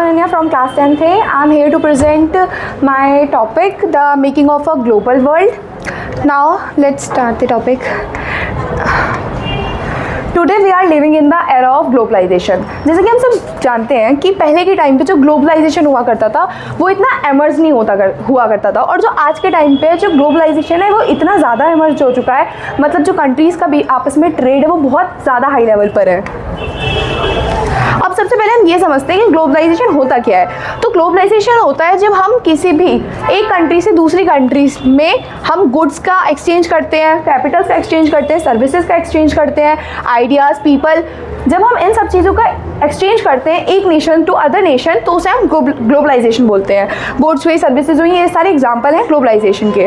Ananya from class 10th A. I'm here to present my topic, the making of a global world. Now let's start the topic. Today we are living in the era of globalisation. जैसे कि हम सब जानते हैं कि पहले के time पे जो ग्लोबलाइजेशन हुआ करता था वो इतना एमर्ज नहीं हुआ करता था, और जो आज के टाइम पे जो ग्लोबलाइजेशन है वो इतना ज़्यादा एमर्ज हो चुका है, मतलब जो कंट्रीज़ का भी आपस में ट्रेड है वो बहुत ज़्यादा हाई लेवल पर है। अब सबसे पहले हम ये समझते हैं कि ग्लोबलाइजेशन होता क्या है। तो ग्लोबलाइजेशन होता है जब हम किसी भी एक कंट्री से दूसरी कंट्रीज में हम गुड्स का एक्सचेंज करते हैं, कैपिटल्स का एक्सचेंज करते हैं, सर्विसेज का एक्सचेंज करते हैं, आइडियाज़, पीपल, जब हम इन सब चीज़ों का एक्सचेंज करते हैं एक नेशन टू अदर नेशन तो उसे हम ग्लोबलाइजेशन बोलते हैं। गुड्स हुई, सर्विसेज हुई, ये सारे एग्जाम्पल हैं ग्लोबलाइजेशन के।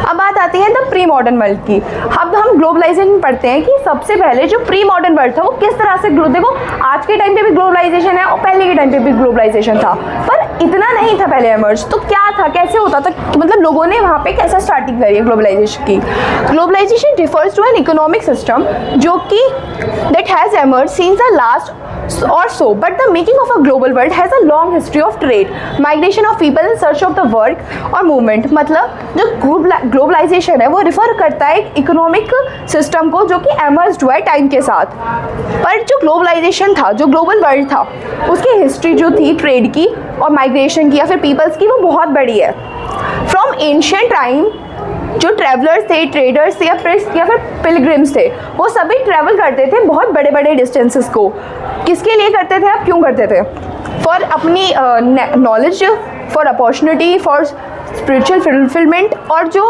अब बात आती है द प्री मॉडर्न वर्ल्ड की। अब हम ग्लोबलाइजेशन पढ़ते हैं कि सबसे पहले जो प्री मॉडर्न वर्ल्ड था वो किस तरह से देखो आज के टाइम पे भी ग्लोबलाइजेशन है और पहले के टाइम पे भी ग्लोबलाइजेशन था, पर इतना नहीं था पहले एमर्ज। तो क्या था, कैसे होता था, मतलब लोगों ने वहाँ पे कैसे स्टार्टिंग करी है ग्लोबलाइजेशन की। Globalisation refers to an economic system जो कि that has emerge since the last or so, but the making of a global world has a long history of trade, migration of people in search of the work और movement। मतलब जो globalisation है वो refer करता है एक economic system को जो कि एमर्ज हुआ है टाइम के साथ। पर जो ग्लोबलाइजेशन था, जो ग्लोबल वर्ल्ड था, उसकी हिस्ट्री जो थी ट्रेड की और माइग्रेशन की या फिर पीपल्स की वो बहुत बड़ी है। फ्रॉम एंशिएंट टाइम जो ट्रैवलर्स थे, ट्रेडर्स थे या फिर पिलग्रिम्स थे, वो सभी ट्रैवल करते थे बहुत बड़े बड़े डिस्टेंसेस को। किसके लिए करते थे, अब क्यों करते थे? फॉर अपनी knowledge, for opportunity, for spiritual fulfilment. और जो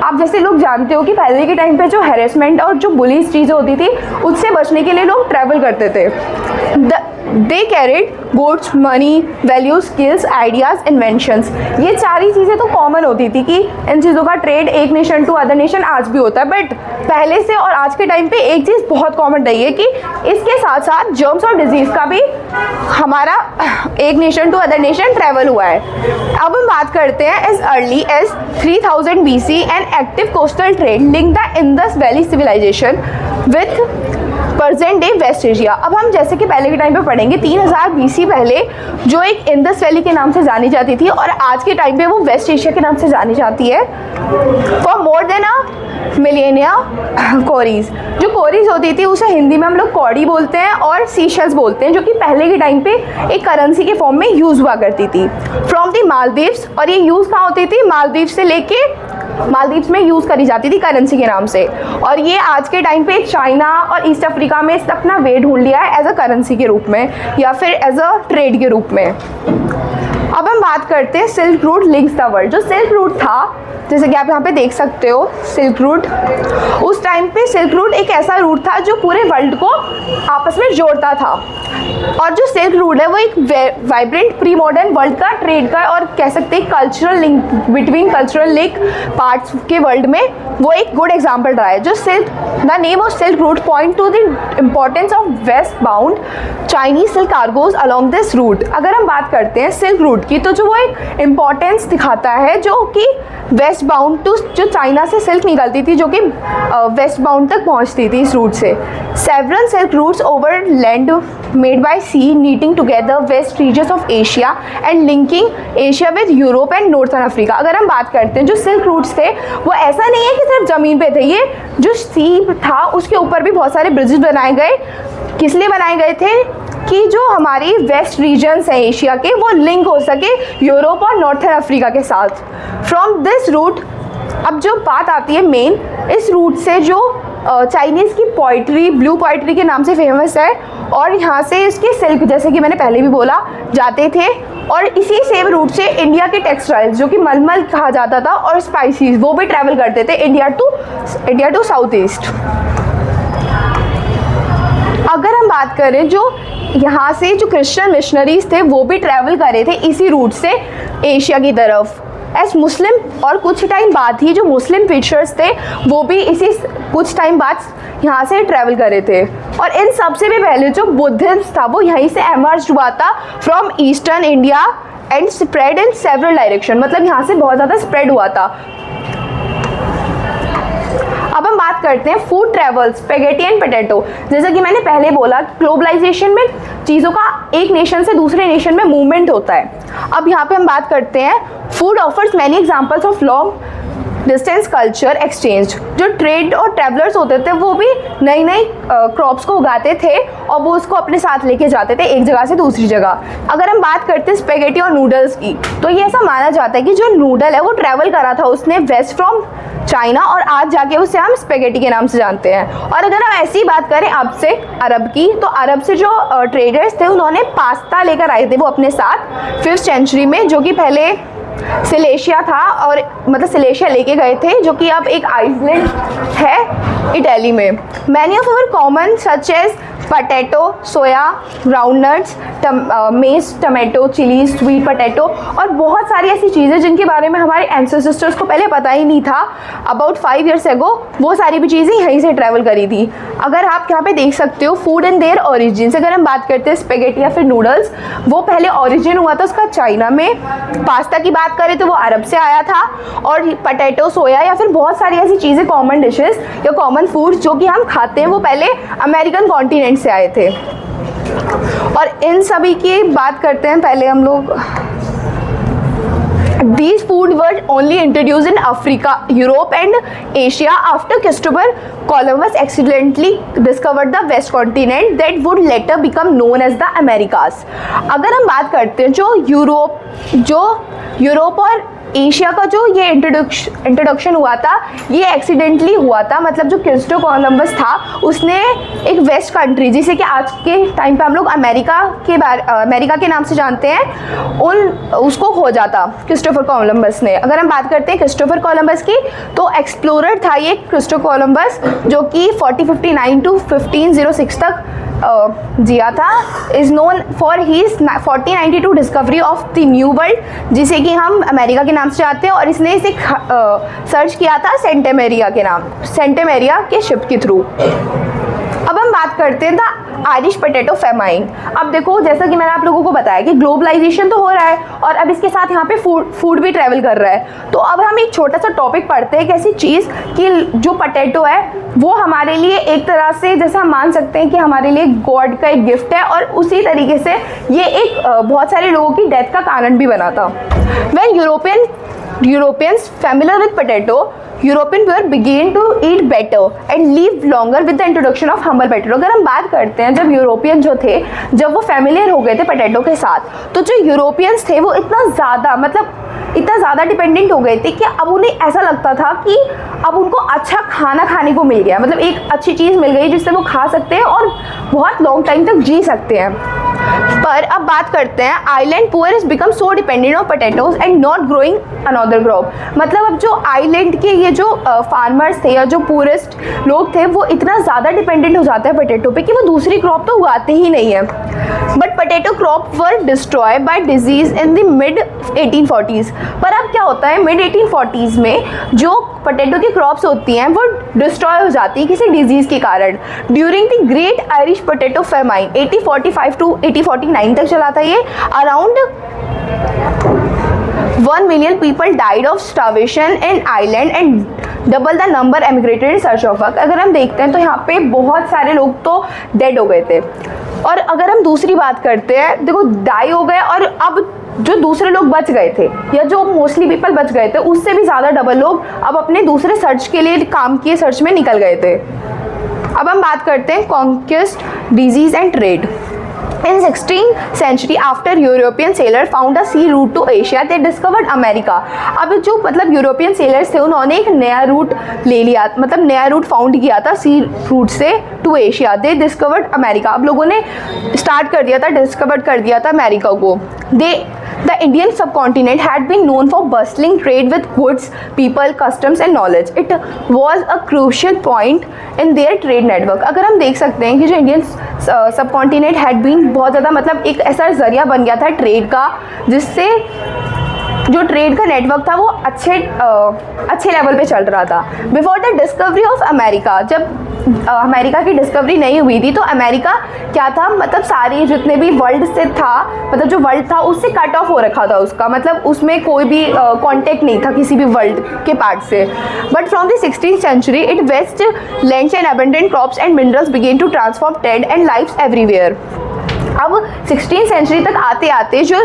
आप जैसे लोग जानते हो कि पहले के टाइम पे जो हैरेसमेंट और जो बुलीज चीज़ें होती थी उससे बचने के लिए लोग ट्रैवल करते थे। दे carried goods, money, values, skills, ideas, inventions. ये सारी चीज़ें तो कॉमन होती थी कि इन चीज़ों का ट्रेड एक नेशन टू अदर नेशन आज भी होता है, बट पहले से और आज के टाइम पे एक चीज़ बहुत कॉमन रही है कि इसके साथ साथ जर्म्स और डिजीज़ का भी हमारा एक nation to other nation travel हुआ है। अब हम बात करते हैं as early as 3000 BC an active coastal trade link the Indus valley civilisation with present day West Asia. अब हम जैसे कि पहले के टाइम पे पढ़ेंगे 3000 BC पहले जो एक इंडस वैली के नाम से जानी जाती थी और आज के टाइम पे वो वेस्ट एशिया के नाम से जानी जाती है। For more than a millennia cowries, जो कोरीज होती थी उसे हिंदी में हम लोग कौड़ी बोलते हैं और सीशेल्स बोलते हैं, जो कि पहले के टाइम पे एक करेंसी के फॉर्म में यूज़ हुआ करती थी। फ्रॉम द मालदीव्स, और ये यूज़ कहाँ होती थी, मालदीव से लेके मालदीव्स में यूज़ करी जाती थी करेंसी के नाम से, और ये आज के टाइम पे चाइना और ईस्ट अफ्रीका में इसने अपना वे ढूंढ लिया है एज अ करेंसी के रूप में या फिर एज अ ट्रेड के रूप में। अब हम बात करते हैं silk route links the world. जो सिल्क रूट था, जैसे कि आप यहाँ पे देख सकते हो सिल्क रूट, उस टाइम पे सिल्क रूट एक ऐसा रूट था जो पूरे वर्ल्ड को आपस में जोड़ता था। और जो सिल्क रूट है वो एक वाइब्रेंट प्री मॉडर्न वर्ल्ड का ट्रेड का और कह सकते हैं cultural link between cultural link parts के वर्ल्ड में वो एक गुड एग्जाम्पल रहा है। जो silk, the name of silk route point to the importance of west bound Chinese silk cargoes along this route. अगर हम बात करते हैं सिल्क रूट की तो जो वो एक इम्पॉर्टेंस दिखाता है जो कि वेस्ट बाउंड टू, जो चाइना से सिल्क निकलती थी जो कि वेस्ट बाउंड तक पहुंचती थी इस रूट से। Several silk routes over land made by sea knitting together west regions of Asia and linking Asia with Europe and northern Africa. अगर हम बात करते हैं जो सिल्क रूट्स थे वो ऐसा नहीं है कि सिर्फ ज़मीन पे थे, ये जो सी था उसके ऊपर भी बहुत सारे ब्रिजेस बनाए गए। किस लिए बनाए गए थे कि जो हमारी वेस्ट रीजन्स हैं एशिया के वो लिंक हो सके यूरोप और नॉर्थन अफ्रीका के साथ। फ्रॉम दिस रूट, अब जो बात आती है मेन, इस रूट से जो चाइनीज़ की पोइट्री ब्लू पोइट्री के नाम से फेमस है, और यहाँ से इसके सिल्क, जैसे कि मैंने पहले भी बोला, जाते थे। और इसी सेम रूट से इंडिया के टेक्सटाइल्स जो कि मलमल कहा जाता था और स्पाइसीज वो भी ट्रैवल करते थे इंडिया टू साउथ ईस्ट। अगर हम बात करें जो यहाँ से जो क्रिश्चियन मिशनरीज थे वो भी ट्रैवल कर रहे थे इसी रूट से एशिया की तरफ एज मुस्लिम, और कुछ टाइम बाद ही जो मुस्लिम पिक्चर्स थे वो भी इसी कुछ टाइम बाद यहाँ से ट्रैवल कर रहे थे। और इन सबसे भी पहले जो बुद्धिज्म था वो यहीं से एमर्ज हुआ था from eastern India and spread in several direction, मतलब यहाँ से बहुत ज़्यादा स्प्रेड हुआ था। अब हम बात बात करते हैं food travel, spaghetti and potato. जैसा कि मैंने पहले बोला, ग्लोबलाइजेशन में चीज़ों का एक नेशन से दूसरे नेशन में मूवमेंट होता है। अब यहाँ पे हम बात करते हैं food offers many examples of long distance culture exchange. जो ट्रेड और ट्रैवलर्स होते थे वो भी नई नई क्रॉप्स को उगाते थे और वो उसको अपने साथ लेके जाते थे एक जगह से दूसरी जगह। अगर हम बात करते हैं स्पेगेटी और नूडल्स की, तो ये ऐसा माना जाता है कि जो नूडल है वो ट्रैवल करा था उसने वेस्ट फ्रॉम चाइना और आज जाके उसे हम स्पेगेटी के नाम से जानते हैं। और अगर हम ऐसी बात करें अब से अरब की, तो अरब से जो ट्रेडर्स थे उन्होंने पास्ता लेकर आए थे वो अपने साथ 5th सेंचुरी में, जो कि पहले सिलेशिया था और मतलब सिलेशिया लेके गए थे, जो कि अब एक आइसलैंड है इटली में। Many of our common such as potato, soya, groundnuts, maize, tomato, chilli, sweet potato और बहुत सारी ऐसी चीज़ें जिनके बारे में हमारे एंसेस्टर्स को पहले पता ही नहीं था। अबाउट 5 years ago वो सारी भी चीज़ें यहीं से ट्रैवल करी थी। अगर आप यहाँ पे देख सकते हो फूड एंड देयर ओरिजिन, अगर हम बात करते हैं स्पेगेटी या फिर नूडल्स, वो पहले ओरिजिन हुआ था उसका चाइना में। पास्ता की बात करें तो वो अरब से आया था। और पोटैटो, सोया या फिर बहुत सारी ऐसी चीज़ें, कॉमन डिशेस या कॉमन फूड्स जो कि हम खाते हैं, वो पहले अमेरिकन कॉन्टिनेंट से आए थे। और इन सभी की बात करते हैं पहले हम लोग। These food were only introduced in Africa, Europe and Asia after Christopher Columbus accidentally discovered the west continent that would later become known as the Americas। अगर हम बात करते हैं जो यूरोप और एशिया का जो ये इंट्रोडक्शन हुआ था, ये एक्सीडेंटली हुआ था। मतलब जो क्रिस्टोफर कोलंबस था उसने एक वेस्ट कंट्री, जिसे कि आज के टाइम पे हम लोग अमेरिका के नाम से जानते हैं, उसको खोजा था क्रिस्टोफर कोलंबस ने। अगर हम बात करते हैं क्रिस्टोफर कोलंबस की, तो एक्सप्लोरर था ये क्रिस्टोफर कोलंबस, जो कि 1459 to 1506 तक जिया था। Is known for his 1492 discovery of the new world, जिसे कि हम अमेरिका के नाम से जानते हैं। और इसने इसे सर्च किया था सेंटेमेरिया के शिप के थ्रू। अब हम बात करते हैं द आयरिश पोटैटो फेमाइन। अब देखो, जैसा कि मैंने आप लोगों को बताया कि ग्लोबलाइजेशन तो हो रहा है और अब इसके साथ यहाँ पे फूड भी ट्रैवल कर रहा है। तो अब हम एक छोटा सा टॉपिक पढ़ते हैं, एक ऐसी चीज़ कि जो पोटैटो है वो हमारे लिए एक तरह से, जैसे हम मान सकते हैं कि हमारे लिए गॉड का एक गिफ्ट है, और उसी तरीके से ये एक बहुत सारे लोगों की डेथ का कारण भी बना था। When Europeans familiar with potato, European people began to eat better and live longer with the introduction of humble potato. अगर हम बात करते हैं जब यूरोपियन जो थे, जब वो फैमिलियर हो गए थे पोटैटो के साथ, तो जो यूरोपियंस थे वो इतना ज़्यादा डिपेंडेंट हो गए थे कि अब उन्हें ऐसा लगता था कि अब उनको अच्छा खाना खाने को मिल गया, मतलब एक अच्छी चीज़ मिल गई जिससे वो खा सकते हैं और बहुत लॉन्ग टाइम तक जी सकते हैं। पर अब बात करते हैं island poor is become so dependent on potatoes and not growing another crop. मतलब अब जो आइलैंड के ये जो फार्मर्स थे या जो पुअरेस्ट लोग थे, वो इतना ज़्यादा डिपेंडेंट हो जाते हैं पोटैटो पे कि वो दूसरी क्रॉप तो उगाते ही नहीं है। But potato crop were destroy by disease in the mid 1840s। पर अब क्या होता है, मिड 1840s में जो पोटैटो की क्रॉप्स होती हैं वो डिस्ट्रॉय हो जाती है किसी डिजीज़ के कारण। During the great Irish potato famine 1845 to 1849 तक चला था ये। Around 1 million people died of starvation in Ireland and double the number emigrated in search of work। अगर हम देखते हैं तो यहाँ पे बहुत सारे लोग तो डेड हो गए थे। और अगर हम दूसरी बात करते हैं, देखो डाई हो गए, और अब जो दूसरे लोग बच गए थे या जो मोस्टली पीपल बच गए थे, उससे भी ज़्यादा डबल लोग अब अपने दूसरे सर्च के लिए काम किए सर्च में निकल गए थे। अब हम बात करते हैं conquest, disease and trade. In 16th century, after European sailor found a sea route to Asia, they discovered America। अब जो मतलब यूरोपियन सेलर्स थे उन्होंने एक नया रूट ले लिया, मतलब नया रूट फाउंड किया था सी रूट से to Asia. They discovered America. अब लोगों ने स्टार्ट कर दिया था, डिस्कवर कर दिया था अमेरिका को। The Indian subcontinent had been known for bustling trade with goods, people, customs and knowledge. It was a crucial point in their trade network। अगर हम देख सकते हैं कि जो इंडियन सबकॉन्टिनेंट हैड बीन बहुत ज़्यादा, मतलब एक ऐसा ज़रिया बन गया था ट्रेड का, जिससे जो ट्रेड का नेटवर्क था वो अच्छे लेवल पे चल रहा था। Before the discovery of America, जब अमेरिका की डिस्कवरी नहीं हुई थी तो अमेरिका क्या था, मतलब सारी जितने भी वर्ल्ड से था, मतलब जो वर्ल्ड था उससे कट ऑफ हो रखा था उसका, मतलब उसमें कोई भी कांटेक्ट नहीं था किसी भी वर्ल्ड के पार्ट से। But from the 16th century it west lands and abundant crops and minerals began to transform trade and lives everywhere. अब 16th सेंचुरी तक आते आते जो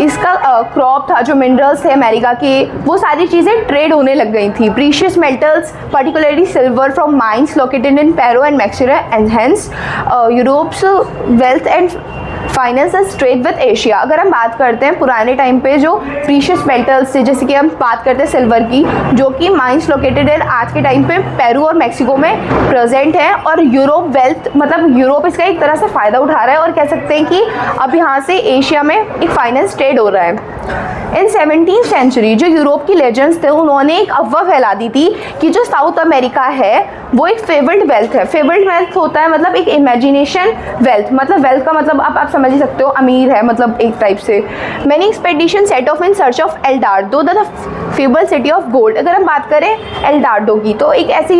इसका क्रॉप था, जो मिनरल्स थे अमेरिका के, वो सारी चीज़ें ट्रेड होने लग गई थी। Precious metals particularly silver from mines located in Peru and Mexico and hence Europe's wealth and finance and trade with Asia. अगर हम बात करते हैं पुराने टाइम पे जो प्रीशियस मेटल्स थे, जैसे कि हम बात करते हैं सिल्वर की, जो कि माइंस लोकेटेड है आज के टाइम पे पेरू और मैक्सिको में प्रेजेंट है, और यूरोप वेल्थ, मतलब यूरोप इसका एक तरह से फ़ायदा उठा रहा है और कह सकते हैं कि अब यहाँ से एशिया में एक फाइनेंस ट्रेड हो रहा है। इन 17th सेंचुरी जो यूरोप की लेजेंड्स थे उन्होंने एक अफवाह फैला दी थी कि जो साउथ अमेरिका है वो एक फेवर्ड वेल्थ है। फेवर्ड वेल्थ होता है मतलब एक इमेजिनेशन वेल्थ, मतलब वेल्थ का मतलब आप समझ ही सकते हो, अमीर है मतलब एक टाइप से। Many expedition set off in search of El Dorado the fable city of gold. अगर हम बात करें एल डार्डो की तो एक ऐसी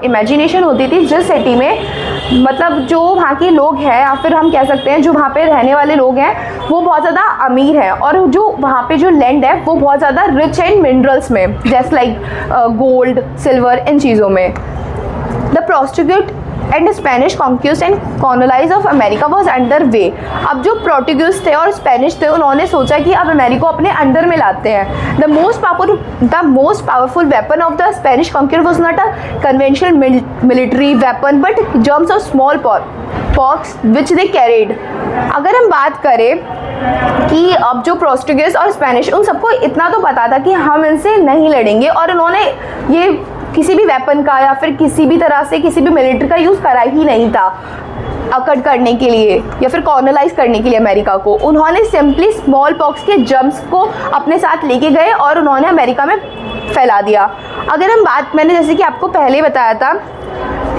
इमेजिनेशन होती थी जिस सिटी में मतलब जो वहाँ के लोग हैं या फिर हम कह सकते हैं जो वहाँ पे रहने वाले लोग हैं वो बहुत ज़्यादा अमीर हैं, और जो वहाँ पे जो लैंड है वो बहुत ज़्यादा रिच एंड मिनरल्स में, जैसे लाइक गोल्ड सिल्वर, इन चीज़ों में। The prostitute and Spanish conquest and colonize of America was under way. अब जो पोर्टुगीज थे और स्पेनिश थे उन्होंने सोचा कि अब अमेरिका को अपने अंडर में लाते हैं। The most powerful weapon of the Spanish conquer was not a conventional military weapon but germs of small pox which they carried. अगर हम बात करें कि अब जो पोर्टुगीज और स्पेनिश उन सबको इतना तो पता था कि हम इनसे नहीं लड़ेंगे, और उन्होंने ये किसी भी वेपन का या फिर किसी भी तरह से किसी भी मिलिट्री का यूज़ करा ही नहीं था अकड़ करने के लिए या फिर कॉलोनाइज करने के लिए अमेरिका को। उन्होंने सिंपली स्मॉल पॉक्स के जर्म्स को अपने साथ लेके गए और उन्होंने अमेरिका में फैला दिया। अगर हम बात, मैंने जैसे कि आपको पहले बताया था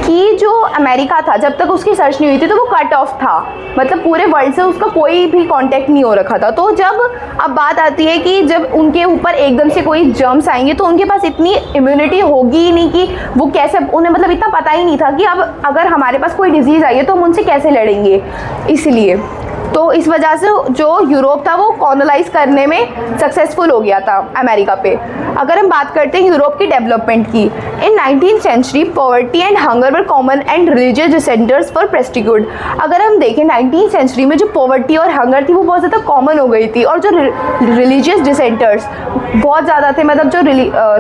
कि जो अमेरिका था जब तक उसकी सर्च नहीं हुई थी तो वो कट ऑफ था, मतलब पूरे वर्ल्ड से उसका कोई भी कांटेक्ट नहीं हो रखा था। तो जब अब बात आती है कि जब उनके ऊपर एकदम से कोई जर्म्स आएंगे तो उनके पास इतनी इम्यूनिटी होगी ही नहीं कि वो कैसे, उन्हें मतलब इतना पता ही नहीं था कि अब अगर हमारे पास कोई डिजीज़ आई है तो हम उनसे कैसे लड़ेंगे। इसलिए तो इस वजह से जो यूरोप था वो कॉलोनाइज करने में सक्सेसफुल हो गया था अमेरिका पे। अगर हम बात करते हैं यूरोप की डेवलपमेंट की, in 19th century poverty and hunger were common and religious dissenters for prostitute. अगर हम देखें 19th सेंचुरी में जो पॉवर्टी और हंगर थी वो बहुत ज़्यादा कॉमन हो गई थी, और जो रिलीजियस डिसेंटर्स बहुत ज़्यादा थे, मतलब जो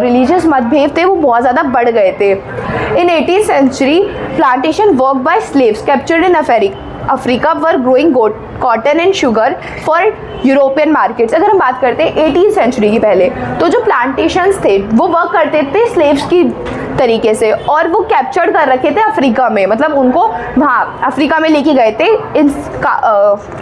रिलीजियस मतभेद थे वो बहुत ज़्यादा बढ़ गए थे। In 18th century plantation work by slaves captured in Africa were growing cotton and sugar for European markets. अगर हम बात करते हैं 18th सेंचुरी की पहले, तो जो प्लांटेशंस थे वो वर्क करते थे स्लेव्स की तरीके से, और वो कैप्चर्ड कर रखे थे अफ्रीका में, मतलब उनको वहाँ अफ्रीका में लेके गए थे इन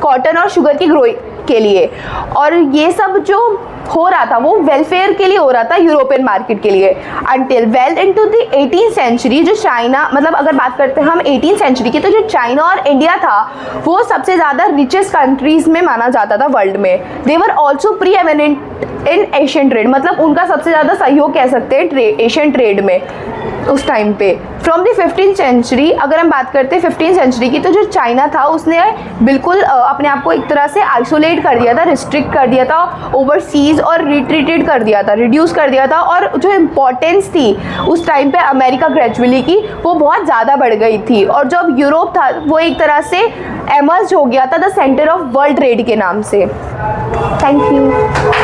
कॉटन और शुगर की ग्रोइंग के लिए। और ये सब जो हो रहा था वो वेलफेयर के लिए हो रहा था, यूरोपियन मार्केट के लिए। Until well into the 18th century जो चाइना, मतलब अगर बात करते हैं हम 18th सेंचुरी की, तो जो चाइना और इंडिया था वो सबसे ज़्यादा रिचेस्ट कंट्रीज़ में माना जाता था वर्ल्ड में। They were also preeminent in Asian trade, मतलब उनका सबसे ज़्यादा सहयोग कह सकते हैं एशियन ट्रेड में उस टाइम पे। फ्रॉम द 15th सेंचुरी, अगर हम बात करते हैं 15th सेंचुरी की, तो जो चाइना था उसने बिल्कुल अपने आप को एक तरह से आइसोलेट कर दिया था, रिस्ट्रिक्ट कर दिया था ओवरसीज, और रिट्रीटेड कर दिया था, रिड्यूस कर दिया था, और जो इम्पोर्टेंस थी उस टाइम पे अमेरिका ग्रेजुअली की वो बहुत ज़्यादा बढ़ गई थी। और जो यूरोप था वो एक तरह से एमर्ज हो गया था the centre of world trade के नाम से। Thank you.